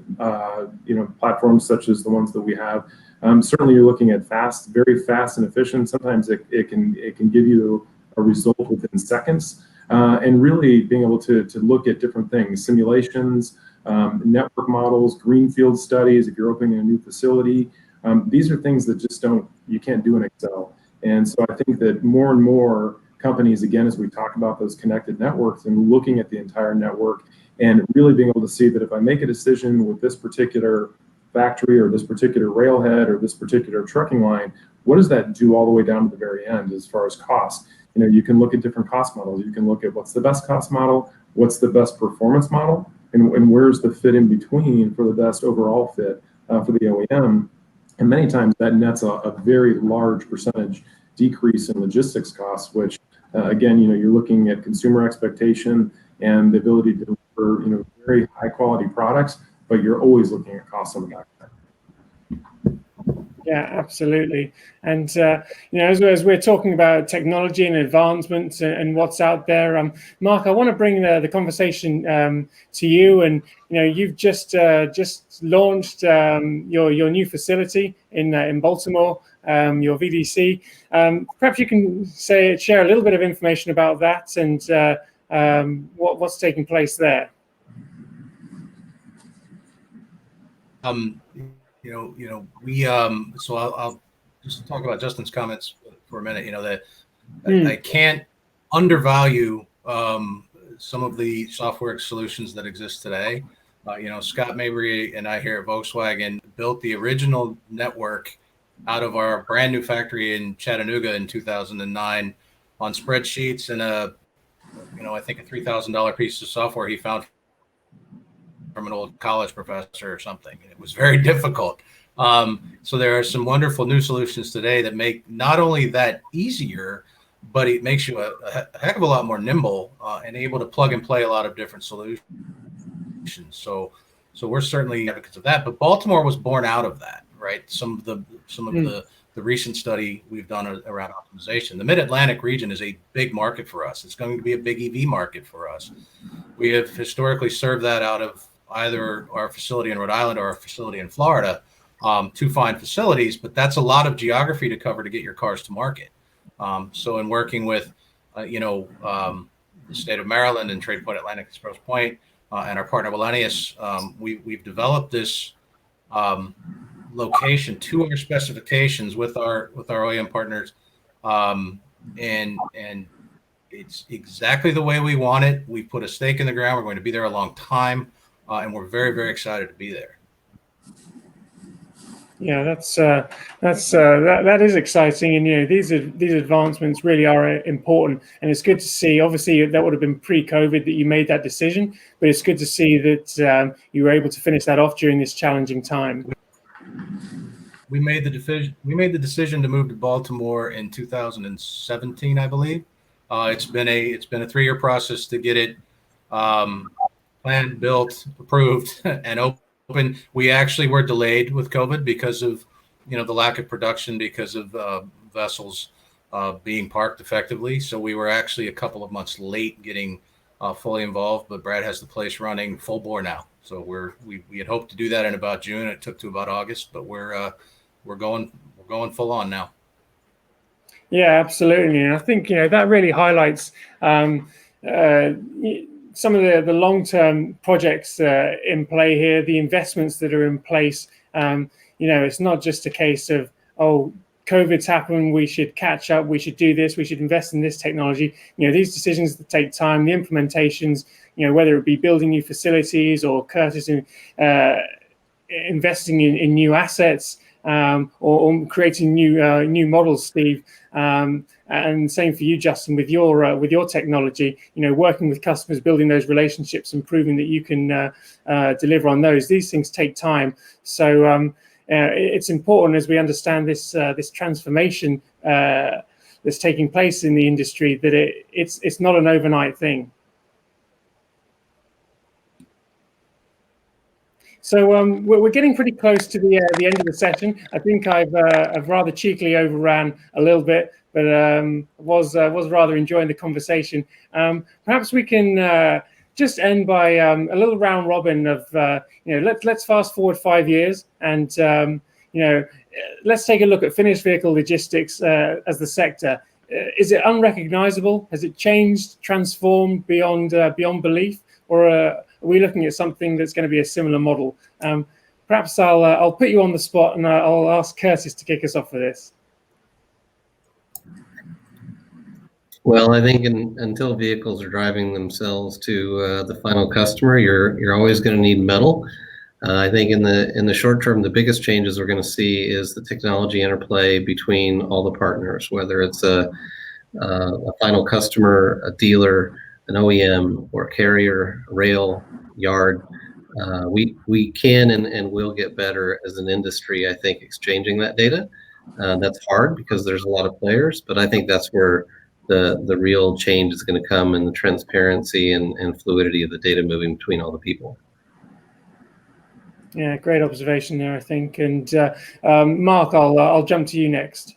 platforms such as the ones that we have, certainly you're looking at very fast and efficient. Sometimes it can give you a result within seconds, and really being able to look at different things, simulations, network models, greenfield studies. If you're opening a new facility, these are things that you can't do in Excel. And so I think that more and more companies, again, as we talk about those connected networks and looking at the entire network and really being able to see that if I make a decision with this particular factory or this particular railhead or this particular trucking line, what does that do all the way down to the very end as far as cost? You can look at different cost models. You can look at what's the best cost model, what's the best performance model, and where's the fit in between for the best overall fit for the OEM. And many times that nets a very large percentage decrease in logistics costs, which again, you're looking at consumer expectation and the ability to deliver, very high quality products, but you're always looking at costs on the back end. Yeah, absolutely. And as we're talking about technology and advancements and what's out there, Mark, I want to bring the conversation to you. And you've just launched your new facility in Baltimore, your VDC. Perhaps you can share a little bit of information about that and what's taking place there. So I'll just talk about Justin's comments for a minute. That I can't undervalue some of the software solutions that exist today. Scott Mabry and I here at Volkswagen built the original network out of our brand new factory in Chattanooga in 2009 on spreadsheets and I think a $3,000 piece of software he found from an old college professor or something. It was very difficult. So there are some wonderful new solutions today that make not only that easier, but it makes you a heck of a lot more nimble and able to plug and play a lot of different solutions. So we're certainly advocates of that. But Baltimore was born out of that, right? Some of the recent study we've done around optimization. The Mid-Atlantic region is a big market for us. It's going to be a big EV market for us. We have historically served that out of either our facility in Rhode Island or our facility in Florida, two fine facilities, but that's a lot of geography to cover to get your cars to market. So in working with, the state of Maryland and Trade Point Atlantic Express Point and our partner Wallenius, we've developed this location to our specifications with our OEM partners, and it's exactly the way we want it. We put a stake in the ground. We're going to be there a long time, and we're very, very excited to be there. Yeah, that is exciting, and these advancements really are important, and it's good to see. Obviously, that would have been pre-COVID that you made that decision, but it's good to see that you were able to finish that off during this challenging time. We made the decision to move to Baltimore in 2017, I believe. It's been a 3-year process to get it planned, built, approved, and open. We actually were delayed with COVID because of the lack of production because of vessels being parked effectively. So we were actually a couple of months late getting fully involved. But Brad has the place running full bore now. So we had hoped to do that in about June. It took to about August, but we're going full on now. Yeah, absolutely, and I think that really highlights some of the long-term projects in play here, the investments that are in place. It's not just a case of COVID's happened, we should catch up, we should do this, we should invest in this technology. These decisions that take time, the implementations, whether it be building new facilities or Curtis investing in new assets, or creating new models, Steve, and same for you, Justin, with your technology. Working with customers, building those relationships, and proving that you can deliver on those. These things take time, so it's important as we understand this transformation that's taking place in the industry that it's not an overnight thing. So we're getting pretty close to the end of the session. I think I've rather cheekily overran a little bit, but was rather enjoying the conversation. Perhaps we can just end by a little round robin of let's fast forward 5 years, and let's take a look at finished vehicle logistics as the sector. Is it unrecognizable? Has it changed, transformed beyond belief, or are we looking at something that's going to be a similar model? Perhaps I'll put you on the spot, and I'll ask Curtis to kick us off for this. Well, I think until vehicles are driving themselves to the final customer, you're always going to need metal. I think in the short term, the biggest changes we're going to see is the technology interplay between all the partners, whether it's a final customer, a dealer, an OEM, or a carrier, rail, yard. We can and will get better as an industry, I think, exchanging that data. That's hard because there's a lot of players, but I think that's where the real change is going to come in the transparency and fluidity of the data moving between all the people. Yeah, great observation there, I think. And Mark, I'll jump to you next.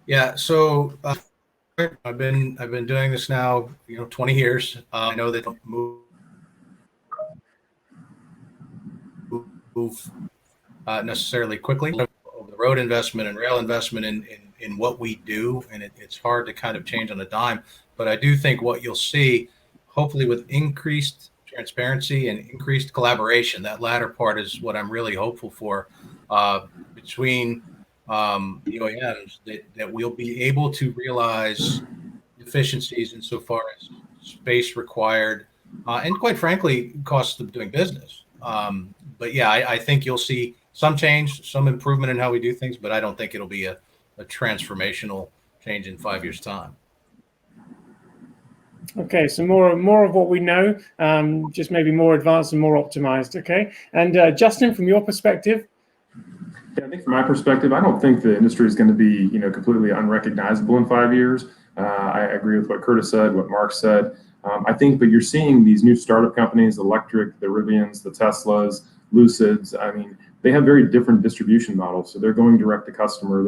Yeah, so I've been doing this now, 20 years. I know that move necessarily quickly. The road investment and rail investment in what we do, and it's hard to kind of change on a dime. But I do think what you'll see, hopefully with increased transparency and increased collaboration, that latter part is what I'm really hopeful for between the OEMs, that we'll be able to realize efficiencies insofar as space required and quite frankly, costs of doing business. But yeah, I think you'll see some change, some improvement in how we do things, but I don't think it'll be a transformational change in 5 years' time. Okay, so more of what we know, just maybe more advanced and more optimized. Okay, and Justin, from your perspective. Yeah, I think from my perspective, I don't think the industry is going to be, completely unrecognizable in 5 years. I agree with what Curtis said, what Mark said. I think, but you're seeing these new startup companies, electric, the Rivians, the Teslas, Lucids. I mean, they have very different distribution models. So they're going direct to customer.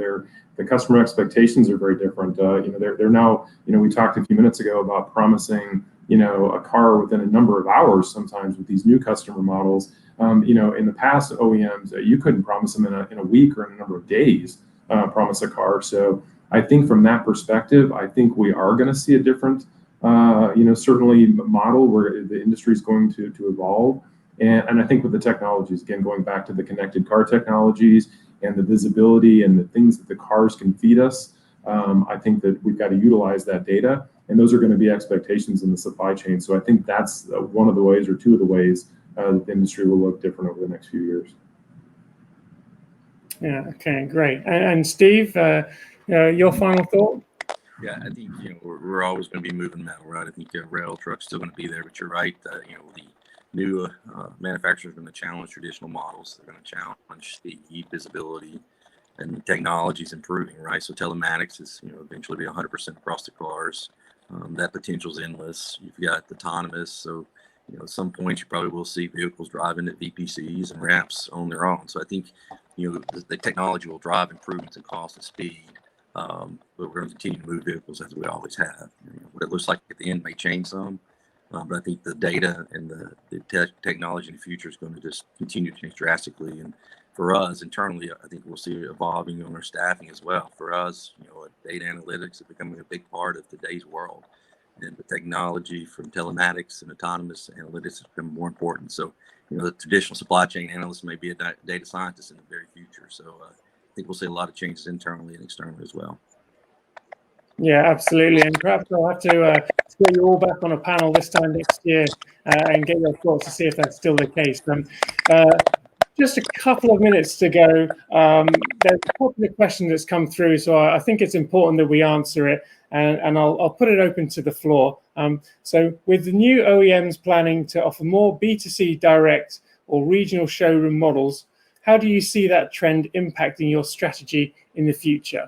The customer expectations are very different. They're now, we talked a few minutes ago about promising, a car within a number of hours sometimes with these new customer models. In the past, OEMs, you couldn't promise them in a week or in a number of days, promise a car. So I think from that perspective, I think we are going to see a different, certainly model where the industry is going to evolve. And I think with the technologies, again, going back to the connected car technologies and the visibility and the things that the cars can feed us, I think that we've got to utilize that data. And those are going to be expectations in the supply chain. So I think that's one of the ways or two of the ways that the industry will look different over the next few years. Yeah, okay, great. And Steve, your final thought? Yeah, I think we're always going to be moving metal, right? I think rail truck's still going to be there, but you're right. The new manufacturers are going to challenge traditional models. They're going to challenge the visibility, and the technology's improving, right? So telematics is eventually be 100% across the cars. That potential is endless. You've got autonomous, so at some point you probably will see vehicles driving at VPCs and ramps on their own. So I think the technology will drive improvements in cost and speed. But we're going to continue to move vehicles as we always have. What it looks like at the end may change some, but I think the data and the technology in the future is going to just continue to change drastically. And for us internally, I think we'll see it evolving on our staffing as well. For us, data analytics is becoming a big part of today's world, and the technology from telematics and autonomous analytics has become more important. So, the traditional supply chain analyst may be a data scientist in the very future. So, I think we'll see a lot of changes internally and externally as well. Yeah, absolutely. And perhaps I'll have to get you all back on a panel this time next year and get your thoughts to see if that's still the case. Just a couple of minutes to go. There's a popular question that's come through, so I think it's important that we answer it, and I'll put it open to the floor. So with the new OEMs planning to offer more B2C direct or regional showroom models, how do you see that trend impacting your strategy in the future?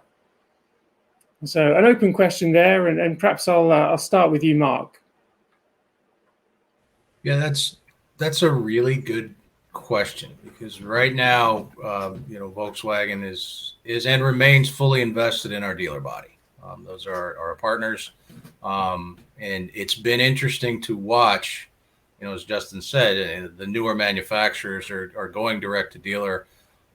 So an open question there, and perhaps I'll start with you, Mark. Yeah, that's a really good question, because right now, Volkswagen is and remains fully invested in our dealer body. Those are our partners, and it's been interesting to watch. As Justin said, the newer manufacturers are going direct to dealer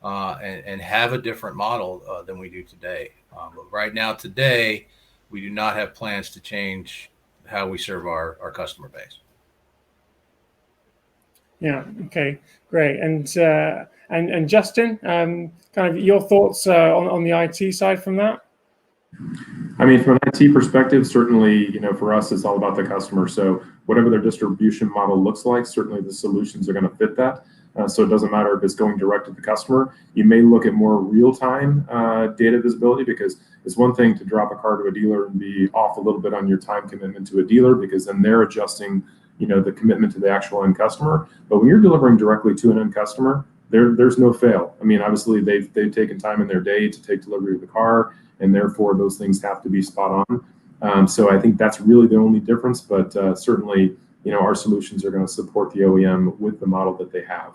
and have a different model than we do today. But right now, today, we do not have plans to change how we serve our customer base. Yeah. Okay. Great. And Justin, kind of your thoughts on the IT side from that? I mean, from an IT perspective, certainly, for us, it's all about the customer. So whatever their distribution model looks like, certainly the solutions are going to fit that. So it doesn't matter if it's going direct to the customer. You may look at more real-time data visibility, because it's one thing to drop a car to a dealer and be off a little bit on your time commitment to a dealer, because then they're adjusting, the commitment to the actual end customer. But when you're delivering directly to an end customer, there's no fail. I mean, obviously they've taken time in their day to take delivery of the car, and therefore those things have to be spot on. So I think that's really the only difference. But certainly, our solutions are going to support the OEM with the model that they have.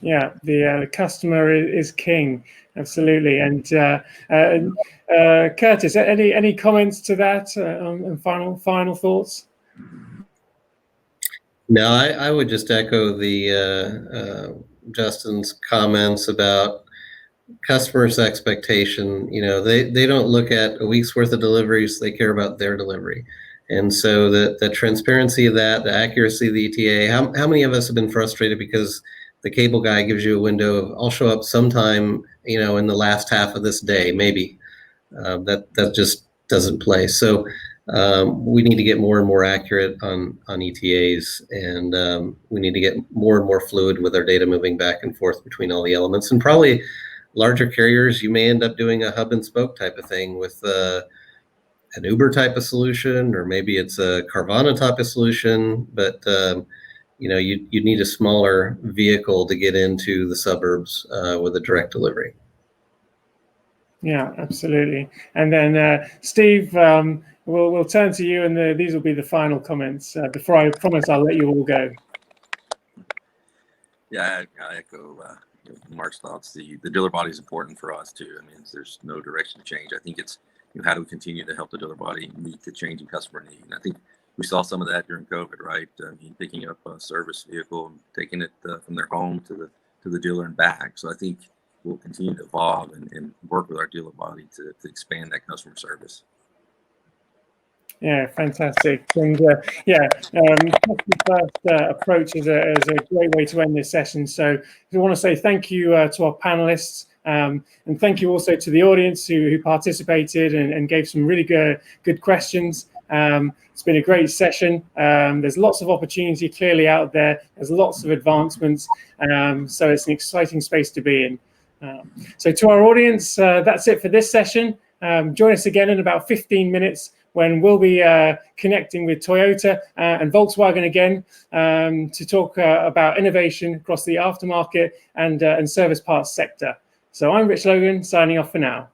Yeah, the customer is king, absolutely. And Curtis, any comments to that and final thoughts? No, I would just echo the Justin's comments about customers' expectation. They don't look at a week's worth of deliveries; they care about their delivery. And so the transparency of that, the accuracy of the ETA. How many of us have been frustrated because the cable guy gives you a window of, I'll show up sometime, in the last half of this day, maybe. That just doesn't play. So we need to get more and more accurate on ETAs, and we need to get more and more fluid with our data moving back and forth between all the elements. And probably larger carriers, you may end up doing a hub and spoke type of thing with an Uber type of solution, or maybe it's a Carvana type of solution, but you need a smaller vehicle to get into the suburbs with a direct delivery. Yeah, absolutely. And then Steve, we'll turn to you, and these will be the final comments. Before I promise I'll let you all go. Yeah, I echo Mark's thoughts. The dealer body is important for us too. I mean, there's no direction to change. I think it's how do we continue to help the dealer body meet the changing customer need? And I think we saw some of that during COVID, right? Picking up a service vehicle and taking it from their home to the dealer and back. So I think we'll continue to evolve and work with our dealer body to expand that customer service. Yeah, fantastic. And first approach is a great way to end this session. So I want to say thank you to our panelists, and thank you also to the audience who participated and gave some really good questions. It's been a great session. There's lots of opportunity clearly out there. There's lots of advancements. So it's an exciting space to be in. So to our audience, that's it for this session. Join us again in about 15 minutes when we'll be connecting with Toyota and Volkswagen again to talk about innovation across the aftermarket and service parts sector. So I'm Rich Logan, signing off for now.